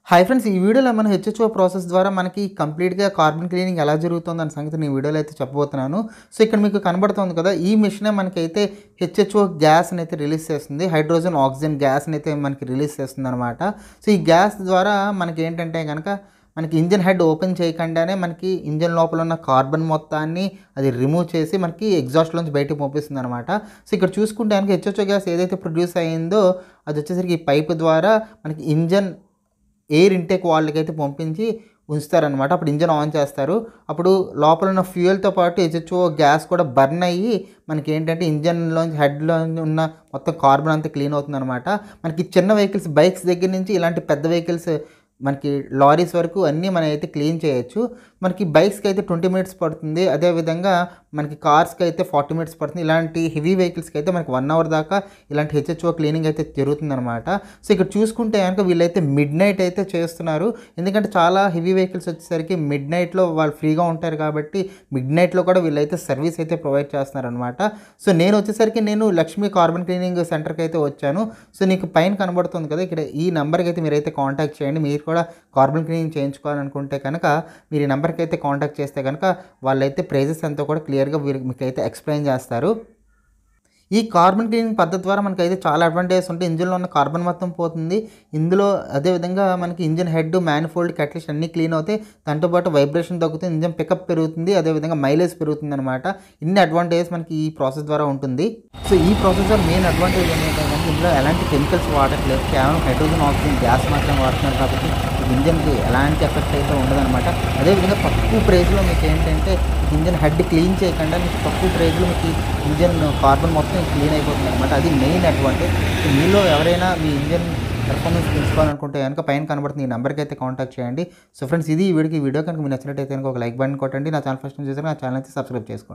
Hi friends, ఈ వీడియోలో మనం హెచ్హెచ్ఓ ప్రాసెస్ ద్వారా మనకి కంప్లీట్‌గా కార్బన్ క్లీనింగ్ ఎలా జరుగుతుందన్న సంగతి నేను ఈ వీడియోలో అయితే చెప్పబోతున్నాను. సో, ఇక్కడ మీకు కనబడుతోంది కదా! ఈ మిషనే మనకైతే హెచ్హెచ్ఓ గ్యాస్‌నైతే రిలీజ్ చేస్తుంది. హైడ్రోజన్, ఆక్సిజన్ గ్యాస్‌నైతే మనకి రిలీజ్ చేస్తుందనమాట. సో, ఈ గ్యాస్ ద్వారా మనకేంటంటే గనక మనకి ఇంజిన్ హెడ్ ఓపెన్ చేయకుండానే మనకి ఇంజిన్ లోపల ఉన్న కార్బన్ మొత్తాన్ని అది రిమూవ్ చేసి మనకి ఎగ్జాస్ట్‌లోంచి బయటకి పంపిస్తుందనమాట. సో, ఇక్కడ చూసుకుంటే గనక హెచ్హెచ్ఓ గ్యాస్ ఏదైతే ప్రొడ్యూస్ అయిందో అదొచ్చేసరికి ఈ పైప్ ద్వారా మనకి ఇంజిన్ ఎయిర్ ఇంటేక్ వాల్వ్‌కైతే పంపించి ఉంచుతారనమాట. అప్పుడు ఇంజిన్ ఆన్ చేస్తారు. అప్పుడు లోపల ఉన్న ఫ్యూయల్‌తో పాటు హెచ్‌హెచ్ఓ గ్యాస్ కూడా బర్న్ అయ్యి మనకేంటంటే ఇంజిన్‌లోంచి హెడ్‌లో ఉన్న మొత్తం కార్బన్ అంతా క్లీన్ అవుతుందనమాట. మనకి చిన్న వెహికల్స్ బైక్స్ దగ్గర నుంచి ఇలాంటి పెద్ద వెహికల్స్ మనకి లారీస్ వరకు అన్నీ మనమైతే క్లీన్ చేయొచ్చు. మనకి బైక్స్‌కి అయితే 20 మినిట్స్ పడుతుంది. అదేవిధంగా మనకి కార్స్‌కి అయితే 40 మినిట్స్ పడుతుంది. ఇలాంటి హెవీ వెహికల్స్‌కి అయితే మనకి 1 అవర్ దాకా ఇలాంటి హెచ్‌హెచ్ఓ క్లీనింగ్ అయితే జరుగుతుందనమాట. సో, ఇక్కడ చూసుకుంటే గనుక వీళ్ళైతే మిడ్‌నైట్ అయితే చేస్తున్నారు. ఎందుకంటే చాలా హెవీ వెహికల్స్ వచ్చేసరికి మిడ్‌నైట్‌లో వాళ్ళు ఫ్రీగా ఉంటారు కాబట్టి మిడ్‌నైట్‌లో కూడా వీళ్ళైతే సర్వీస్ అయితే ప్రొవైడ్ చేస్తున్నారనమాట. సో, నేను లక్ష్మీ కార్బన్ క్లీనింగ్ సెంటర్‌కి అయితే వచ్చాను. సో, నీకు పైన కనబడుతుంది కదా! ఇక్కడ ఈ నంబర్‌కి అయితే మీరైతే కాంటాక్ట్ చేయండి. మీరు కూడా కార్బన్ క్లీనింగ్ చేయించుకోవాలనుకుంటే కనుక మీరు ఈ నంబర్‌కి అయితే కాంటాక్ట్ చేస్తే కనుక వాళ్ళైతే ప్రైజెస్ ఎంతో కూడా క్లియర్‌గా మీకైతే ఎక్స్‌ప్లెయిన్ చేస్తారు. ఈ కార్బన్ క్లీనింగ్ పద్ధతి ద్వారా మనకైతే చాలా అడ్వాంటేజెస్ ఉంటాయి. ఇంజిన్‌లో ఉన్న కార్బన్ మొత్తం పోతుంది. ఇందులో అదేవిధంగా మనకి ఇంజిన్ హెడ్, మ్యానిఫోల్డ్, క్యాటలిస్ట్ అన్నీ క్లీన్ అవుతాయి. దాంతో పాటు వైబ్రేషన్ తగ్గుతుంది, ఇంజిన్ పికప్ పెరుగుతుంది, అదేవిధంగా మైలేజ్ పెరుగుతుందనమాట. ఇన్ని అడ్వాంటేజెస్ మనకి ఈ ప్రాసెస్ ద్వారా ఉంటుంది. సో, ఈ ప్రాసెస్ ద్వారా మెయిన్ అడ్వాంటేజ్ ఏంటంటే ఇందులో ఎలాంటి కెమికల్స్ వాడట్లేదు. కేవలం హైడ్రోజన్, ఆక్సిజన్ గ్యాస్ మాత్రమే వాడుతున్నారు కాబట్టి ఇంజిన్‌కి ఎలాంటి ఎఫెక్ట్ అయితే ఉండదనమాట. అదేవిధంగా తక్కువ ప్రైస్‌లో మీకు ఏంటంటే ఇంజిన్ హెడ్ క్లీన్ చేయకుండా మీకు తక్కువ ప్రైస్‌లో మీకు ఇంజిన్ కార్బన్ మొత్తం క్లీన్ అయిపోతుంది అనమాట. అది మెయిన్ అడ్వాంటేజ్. సో, మీలో ఎవరైనా మీ ఇంజిన్ పెర్ఫార్మెన్స్ పెంచుకోవాలనుకుంటే కనుక పైన కనబడుతున్న ఈ నెంబర్కి అయితే కాంటాక్ట్ చేయండి. సో, ఫ్రెండ్స్, ఇది ఈ వీడియో కనుక మీకు నచ్చినట్టయితే కనుక ఒక లైక్ బటన్ కొట్టండి. నా ఛానల్ ఫస్ట్ టైం చూసారు, నా ఛానల్ అయితే సబ్స్క్రైబ్ చేసుకోండి.